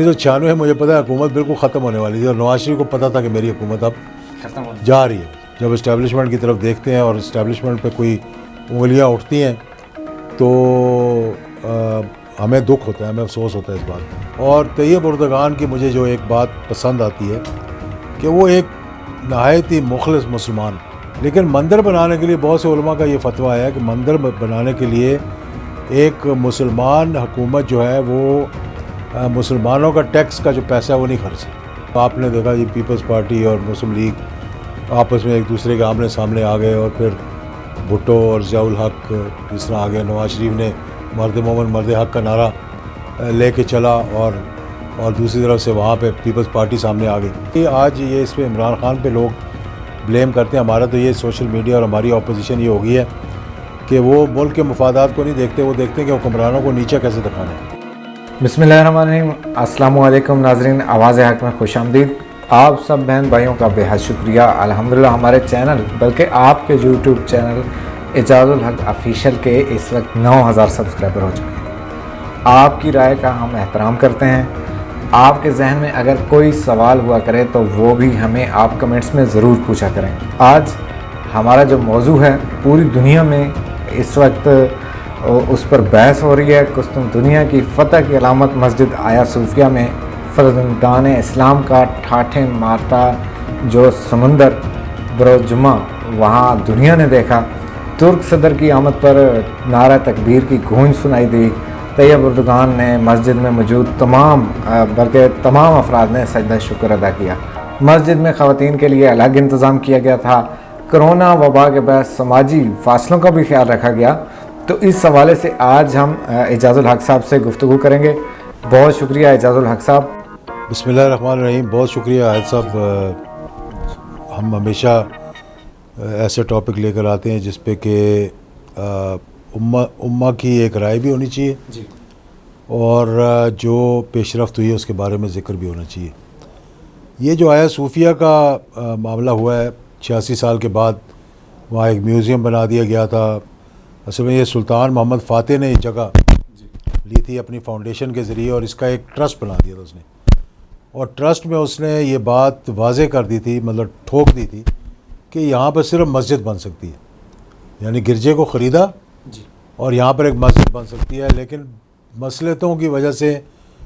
1996 मुझे पता है हुकूमत बिल्कुल ख़त्म होने वाली थी और नवाज शरीफ को पता था कि मेरी हुकूमत अब खत्म हो जा रही है। जब इस्टेब्लिशमेंट की तरफ देखते हैं और इस्टेब्लिशमेंट पे कोई उंगलियां उठती हैं तो हमें दुख होता है, हमें अफसोस होता है इस बात पर। और तैयब उर्दगान की मुझे जो एक बात पसंद आती है कि वो एक नहायत ही मुखलिस मुसलमान, लेकिन मंदिर बनाने के लिए बहुत से उलमा का ये फतवा है कि मंदिर बनाने के लिए एक मुसलमान हुकूमत जो है वो मुसलमानों का टैक्स का जो पैसा है वो नहीं खर्चे। आपने देखा जी पीपल्स पार्टी और मुस्लिम लीग आपस में एक दूसरे के आमने सामने आ गए और फिर भुट्टो और ज़ियाउल हक जिस तरह आ गए, नवाज शरीफ ने मर्द मोमन मर्द हक का नारा लेके चला और दूसरी तरफ से वहाँ पे पीपल्स पार्टी सामने आ गई। आज ये इस पर इमरान खान पे लोग ब्लेम करते हैं। हमारा तो ये सोशल मीडिया और हमारी अपोजिशन ये हो गई है कि वो मुल्क के मफादात को नहीं देखते, वो देखते हैं कि हुक्मरानों को नीचे कैसे दिखाना है। बिस्मिल्लाहिर्रहमानिर्रहीम, अस्सलामु अलैकुम नाज़रीन, आवाज़ हक में खुशामदीद। आप सब बहन भाइयों का बेहद शुक्रिया। अल्हम्दुलिल्लाह हमारे चैनल बल्कि आपके यूट्यूब चैनल एजाज़ुल हक ऑफिशियल के इस वक्त 9000 सब्सक्राइबर हो चुके हैं। आपकी राय का हम एहतराम करते हैं। आपके जहन में अगर कोई सवाल हुआ करे तो वो भी हमें आप कमेंट्स में ज़रूर पूछा करें। आज हमारा जो मौजू है पूरी दुनिया में इस वक्त उस पर बहस हो रही है। कुस्तुन दुनिया की फ़तह की अलामत मस्जिद आया सूफिया में फर्जंदान इस्लाम का ठाठे मारता जो समंदर बरोज़ जुम्मा वहाँ दुनिया ने देखा। तुर्क सदर की आमद पर नारा तकबीर की गूंज सुनाई दी। तैयब उर्दगान ने मस्जिद में मौजूद तमाम अफराद ने सजदा शुक्र अदा किया। मस्जिद में ख़वातीन के लिए अलग इंतज़ाम किया गया था। कोरोना वबा के बाद समाजी फासलों का भी ख्याल रखा गया। तो इस हवाले से आज हम एजाज़ुल हक साहब से गुफ्तगू करेंगे। बहुत शुक्रिया एजाज़ुल हक साहब। बिस्मिल्लाहिर्रहमानिर्रहीम, बहुत शुक्रिया आयत साहब। हम हमेशा ऐसे टॉपिक लेकर आते हैं जिस पे कि उम्मा की एक राय भी होनी चाहिए जी, और जो पेशरफ्त हुई है उसके बारे में ज़िक्र भी होना चाहिए। ये जो आया सूफिया का मामला हुआ है 86 साल के बाद, वहाँ एक म्यूज़ियम बना दिया गया था। असल में ये सुल्तान मोहम्मद फ़ातेह ने ये जगह ली थी अपनी फाउंडेशन के ज़रिए और इसका एक ट्रस्ट बना दिया था उसने। और ट्रस्ट में उसने ये बात वाज़े कर दी थी, मतलब ठोक दी थी कि यहाँ पर सिर्फ मस्जिद बन सकती है, यानी गिरजे को ख़रीदा जी, और यहाँ पर एक मस्जिद बन सकती है। लेकिन मसलतों की वजह से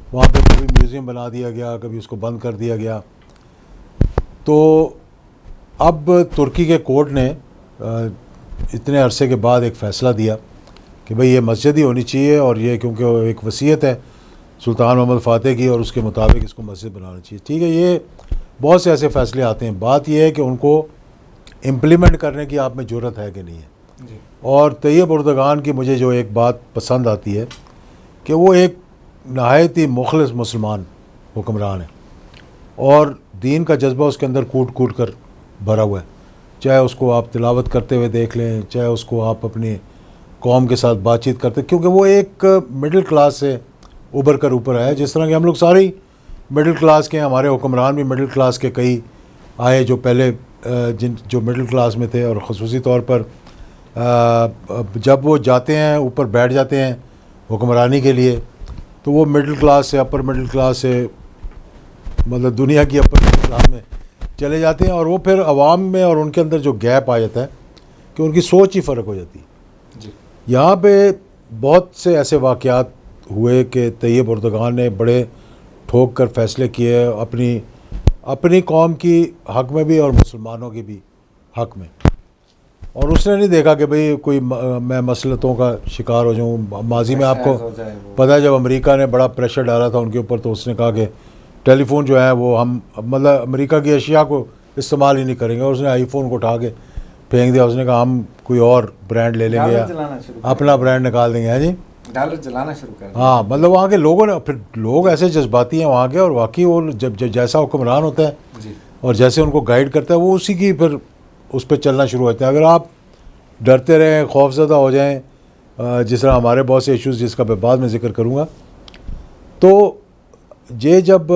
वहाँ पे कभी म्यूज़ियम बना दिया गया, कभी उसको बंद कर दिया गया। तो अब तुर्की के कोर्ट ने इतने अरसे के बाद एक फ़ैसला दिया कि भाई ये मस्जिद ही होनी चाहिए और ये क्योंकि एक वसीयत है सुल्तान मोहम्मद फ़ातेह की और उसके मुताबिक इसको मस्जिद बनाना चाहिए। ठीक है, ये बहुत से ऐसे फ़ैसले आते हैं। बात यह है कि उनको इम्प्लीमेंट करने की आप में ज़रूरत है कि नहीं है जी। और तैयब उर्दगान की मुझे जो एक बात पसंद आती है कि वो एक नहायत ही मुखलिस मुसलमान हुक्मरान है और दीन का जज्बा उसके अंदर कूट कूट कर भरा हुआ है। चाहे उसको आप तिलावत करते हुए देख लें, चाहे उसको आप अपनी कौम के साथ बातचीत करते, क्योंकि वो एक मिडिल क्लास से उभर कर ऊपर आया। जिस तरह के हम लोग सारे ही मिडिल क्लास के हैं, हमारे हुक्मरान भी मिडिल क्लास के कई आए जो पहले जो मिडिल क्लास में थे और ख़ुसूसी तौर पर जब वो जाते हैं ऊपर बैठ जाते हैं हुक्मरानी के लिए तो वो मिडिल क्लास से अपर मिडिल क्लास से मतलब दुनिया की अपर मिडिल क्लास में चले जाते हैं और वो फिर अवाम में और उनके अंदर जो गैप आ जाता है कि उनकी सोच ही फ़र्क हो जाती है जी। यहाँ पे बहुत से ऐसे वाक़यात हुए कि तैयब उर्दगान ने बड़े ठोक कर फ़ैसले किए अपनी कौम की हक़ में भी और मुसलमानों के भी हक़ में। और उसने नहीं देखा कि भाई कोई मैं मसलतों का शिकार हो जाऊँ। माजी में आपको पता है जब अमेरिका ने बड़ा प्रेशर डाला था उनके ऊपर तो उसने कहा कि टेलीफोन जो है वो हम मतलब अमेरिका की अशिया को इस्तेमाल ही नहीं करेंगे और उसने आईफोन को उठा के फेंक दिया। उसने कहा हम कोई और ब्रांड ले लेंगे या अपना ब्रांड निकाल देंगे। हैं जी, डॉलर जलाना शुरू कर। हाँ, मतलब वहाँ के लोगों ने फिर लोग ऐसे जज्बाती हैं वहाँ के और वाकई वो जब जैसा हुक्मरान होता है जी, और जैसे उनको गाइड करता है वो उसी की फिर उस पर चलना शुरू होता है। अगर आप डरते रहें, खौफज़दा हो जाएं, जिस तरह हमारे बहुत से इश्यूज़ जिसका मैं बाद में ज़िक्र करूँगा, तो ये जब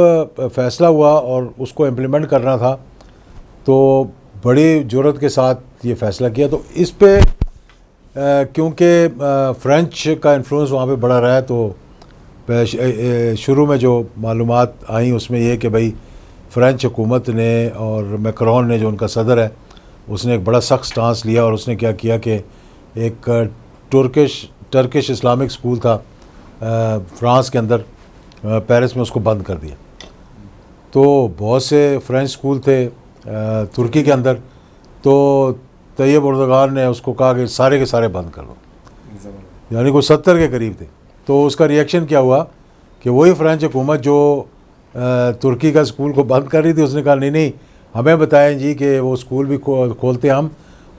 फ़ैसला हुआ और उसको इम्प्लीमेंट करना था तो बड़ी जुर्रत के साथ ये फ़ैसला किया। तो इस पे क्योंकि फ़्रेंच का इन्फ्लुएंस वहाँ पे बड़ा रहा है तो शुरू में जो मालूमात आई उसमें ये कि भाई फ़्रेंच हुकूमत ने और मैक्रोन ने जो उनका सदर है उसने एक बड़ा सख्त स्टांस लिया और उसने क्या किया कि एक टर्किश इस्लामिक स्कूल था फ्रांस के अंदर, पेरिस में, उसको बंद कर दिया। तो बहुत से फ्रेंच स्कूल थे तुर्की के अंदर, तो तैयब एर्दोगान ने उसको कहा कि सारे के सारे बंद कर दो, यानी कोई 70 के करीब थे। तो उसका रिएक्शन क्या हुआ कि वही फ्रेंच हुकूमत जो तुर्की का स्कूल को बंद कर रही थी, उसने कहा नहीं नहीं, हमें बताएं जी कि वो स्कूल भी खोलते हम,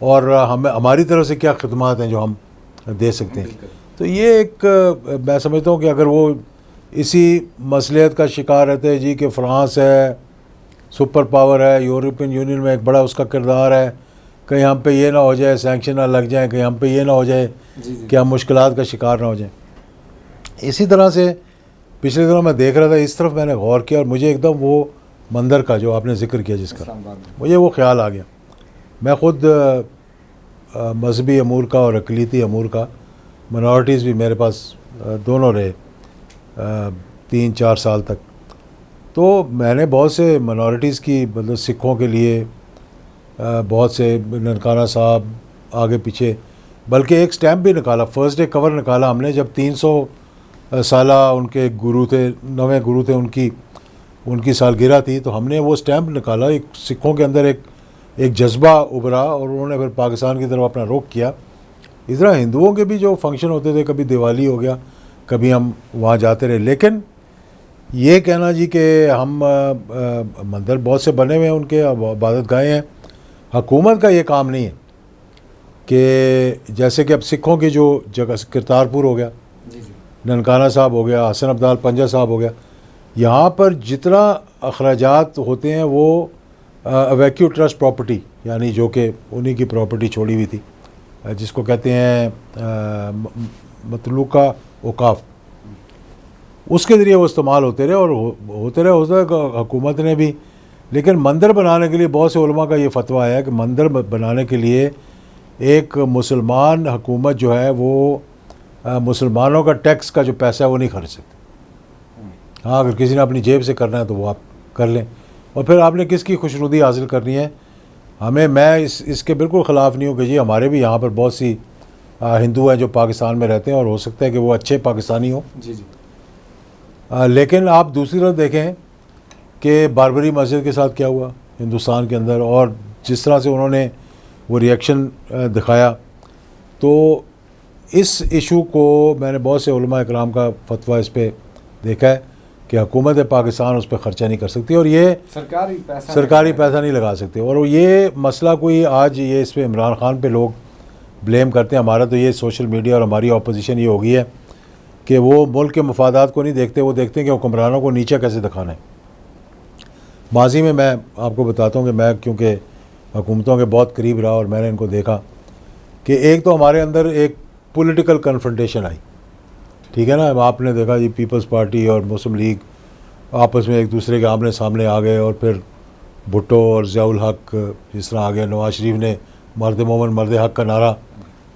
और हमें हमारी तरफ से क्या खिदमात हैं जो हम दे सकते हैं। तो ये एक मैं समझता हूँ कि अगर वो इसी मसलियत का शिकार रहते हैं जी कि फ़्रांस है, सुपर पावर है, यूरोपियन यूनियन में एक बड़ा उसका किरदार है, कहीं हम पे ये ना हो जाए सैंक्शन ना लग जाए, कहीं हम पे ये ना हो जाए कि हम मुश्किलात का शिकार ना हो जाए। इसी तरह से पिछले दिनों मैं देख रहा था, इस तरफ मैंने गौर किया और मुझे एकदम वो मंदिर का जो आपने जिक्र किया जिसका, मुझे वो ख्याल आ गया। मैं ख़ुद मजहबी अमूर का और अक़लीती अमूर का, मिनॉरिटीज़ भी मेरे पास दोनों रहे 3-4 साल तक। तो मैंने बहुत से मिनॉरिटीज़ की, मतलब सिखों के लिए बहुत से ननकाना साहब आगे पीछे, बल्कि एक स्टैम्प भी निकाला, फर्स्ट डे कवर निकाला हमने जब 300 साला उनके गुरु थे, 9वें गुरु थे, उनकी सालगिरह थी, तो हमने वो स्टैम्प निकाला। एक सिखों के अंदर एक जज्बा उभरा और उन्होंने फिर पाकिस्तान की तरफ अपना रुख किया। इस तरह हिंदुओं के भी जो फंक्शन होते थे, कभी दिवाली हो गया, कभी हम वहाँ जाते रहे। लेकिन ये कहना जी कि हम मंदिर बहुत से बने हुए हैं, उनके इबादत गाहें हैं, हुकूमत का ये काम नहीं है कि जैसे कि अब सिखों की जो जगह करतारपुर हो गया, ननकाना साहब हो गया, हसन अब्दाल पंजा साहब हो गया, यहाँ पर जितना अखराजात होते हैं वो अवैक्यू ट्रस्ट प्रॉपर्टी, यानी जो कि उन्हीं की प्रॉपर्टी छोड़ी हुई थी, जिसको कहते हैं मतलूका औकाफ, उसके ज़रिए वो इस्तेमाल होते रहे और होते रहे हुकूमत ने भी। लेकिन मंदिर बनाने के लिए बहुत से उलमा का ये फतवा है कि मंदिर बनाने के लिए एक मुसलमान हुकूमत जो है वो मुसलमानों का टैक्स का जो पैसा है वो नहीं खर्च सकती। हाँ, अगर किसी ने अपनी जेब से करना है तो वो आप कर लें, और फिर आपने किसकी खुशनुदी हासिल करनी है। मैं इसके बिल्कुल ख़िलाफ़ नहीं हूँ कि जी हमारे भी यहाँ पर बहुत सी हिंदू हैं जो पाकिस्तान में रहते हैं और हो सकता है कि वो अच्छे पाकिस्तानी हों जी। लेकिन आप दूसरी तरफ देखें कि बारबरी मस्जिद के साथ क्या हुआ हिंदुस्तान के अंदर, और जिस तरह से उन्होंने वो रिएक्शन दिखाया, तो इस इशू को मैंने बहुत से उलमा इकराम का फतवा इस पर देखा है कि हुकूमत पाकिस्तान उस पर ख़र्चा नहीं कर सकती और ये सरकारी पैसा नहीं लगा सकते। और ये मसला कोई आज ये इस पर इमरान ख़ान पे लोग ब्लेम करते हैं। हमारा तो ये सोशल मीडिया और हमारी अपोजिशन ये हो गई है कि वो मुल्क के मफादात को नहीं देखते, वो देखते हैं कि हुक्मरानों को नीचे कैसे दिखाना है। माजी में मैं आपको बताता हूँ कि मैं क्योंकि हुकूमतों के बहुत करीब रहा और मैंने इनको देखा कि एक तो हमारे अंदर एक पॉलिटिकल कन्फ्रंटेशन आई, ठीक है ना। आपने देखा जी पीपल्स पार्टी और मुस्लिम लीग आपस में एक दूसरे के आमने सामने आ गए, और फिर भुट्टो और ज़ियाउल हक जिस तरह आ गए, नवाज शरीफ ने मर्द मोमन मर्द हक का नारा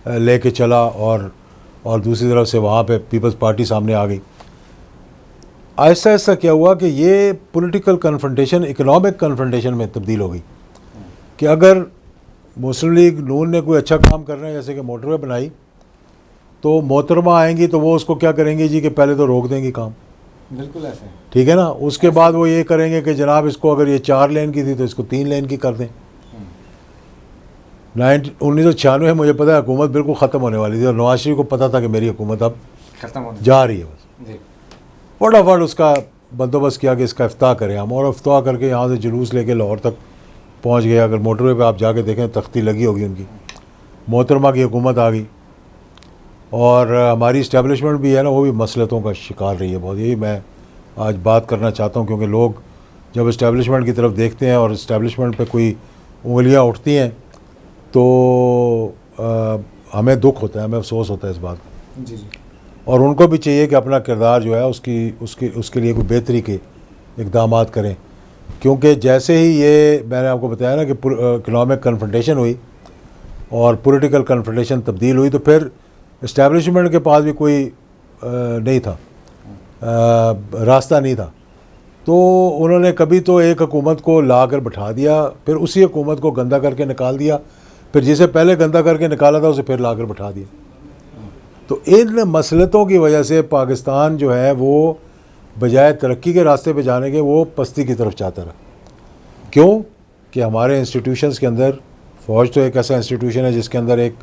लेके चला, और दूसरी तरफ से वहाँ पे पीपल्स पार्टी सामने आ गई। ऐसा ऐसा क्या हुआ कि ये पॉलिटिकल कन्फ्रंटेशन इकोनॉमिक कन्फ्रंटेशन में तब्दील हो गई कि अगर मुस्लिम लीग नून ने कोई अच्छा काम करना है, जैसे कि मोटरवे बनाई, तो मोहतरमा आएंगी तो वो उसको क्या करेंगे जी कि पहले तो रोक देंगी काम, बिल्कुल ऐसे, ठीक है ना। उसके बाद वो ये करेंगे कि जनाब इसको अगर ये 4 लेन की थी तो इसको 3 लेन की कर दें। 1996 मुझे पता है हुकूमत बिल्कुल ख़त्म होने वाली थी और नवाज शरीफ को पता था कि मेरी हुकूमत अब खत्म जा रही है, बस फटाफट उसका बंदोबस्त किया कि इसका इफ्ताह करें हम, और इफ्ताह करके यहाँ से जुलूस लेके लाहौर तक पहुँच गया। अगर मोटरवे पे आप जाके देखें तख्ती लगी होगी उनकी, मोहतरमा की हुकूमत आ गई। और हमारी इस्टेब्लिशमेंट भी है ना, वो भी मसलतों का शिकार रही है बहुत। यही मैं आज बात करना चाहता हूँ, क्योंकि लोग जब इस्टेब्लिशमेंट की तरफ देखते हैं और इस्टेब्लिशमेंट पे कोई उंगलियाँ उठती हैं तो हमें दुख होता है, हमें अफसोस होता है इस बात का जी। और उनको भी चाहिए कि अपना किरदार जो है उसके लिए कोई बेहतरी के इक़दामात करें, क्योंकि जैसे ही ये मैंने आपको बताया ना कि इकनॉमिक कन्फ्रंटेशन हुई और पॉलिटिकल कन्फ्रंटेशन तब्दील हुई, तो फिर इस्टेब्लिशमेंट के पास भी कोई नहीं था रास्ता नहीं था। तो उन्होंने कभी तो एक हुकूमत को ला कर बैठा दिया, फिर उसी हुकूमत को गंदा करके निकाल दिया, फिर जिसे पहले गंदा करके निकाला था उसे फिर ला कर बैठा दिया। तो इन मसलतों की वजह से पाकिस्तान जो है वो बजाय तरक्की के रास्ते पे जाने के वो पस्ती की तरफ जाता रहा। क्यों? कि हमारे इंस्टीट्यूशंस के अंदर, फ़ौज तो एक ऐसा इंस्टीट्यूशन है जिसके अंदर एक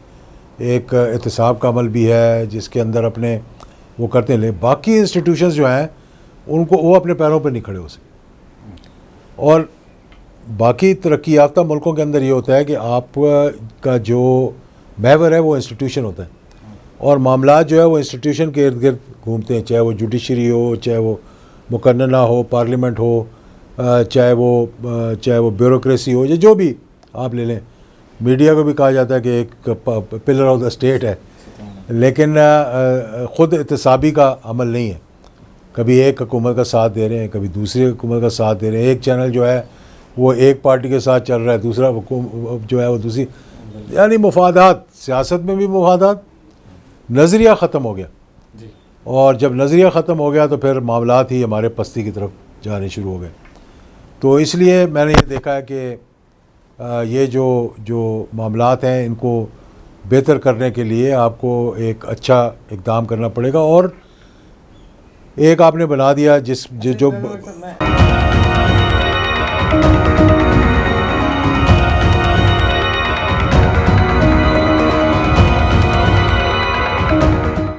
एहतसाब का अमल भी है, जिसके अंदर अपने वो करते हैं, बाकी इंस्टीट्यूशंस जो हैं उनको वो अपने पैरों पर नहीं खड़े हो सकते। और बाकी तरक्की याफ्ता मुल्कों के अंदर ये होता है कि आपका जो महवर है वो इंस्टीट्यूशन होता है, और मामलात जो है वो इंस्टीट्यूशन के इर्द गिर्द घूमते हैं, चाहे वो जुडिशरी हो, चाहे वो मुकन्नना हो, पार्लियामेंट हो, चाहे वो ब्यूरोक्रेसी हो, या जो भी आप ले लें। मीडिया को भी कहा जाता है कि एक पिलर ऑफ द स्टेट है, लेकिन ख़ुद एहतसाबी का अमल नहीं है। कभी एक हुकूमत का साथ दे रहे हैं, कभी दूसरी हुकूमत का साथ दे रहे हैं। एक चैनल जो है वो एक पार्टी के साथ चल रहा है, दूसरा जो है वो दूसरी, यानी मुफादात, सियासत में भी मुफादात, नज़रिया ख़त्म हो गया। और जब नज़रिया ख़त्म हो गया तो फिर मामलात ही हमारे पस्ती की तरफ जाने शुरू हो गए। तो इसलिए मैंने ये देखा है कि ये जो मामलात हैं इनको बेहतर करने के लिए आपको एक अच्छा इक़दाम करना पड़ेगा। और एक आपने बना दिया जो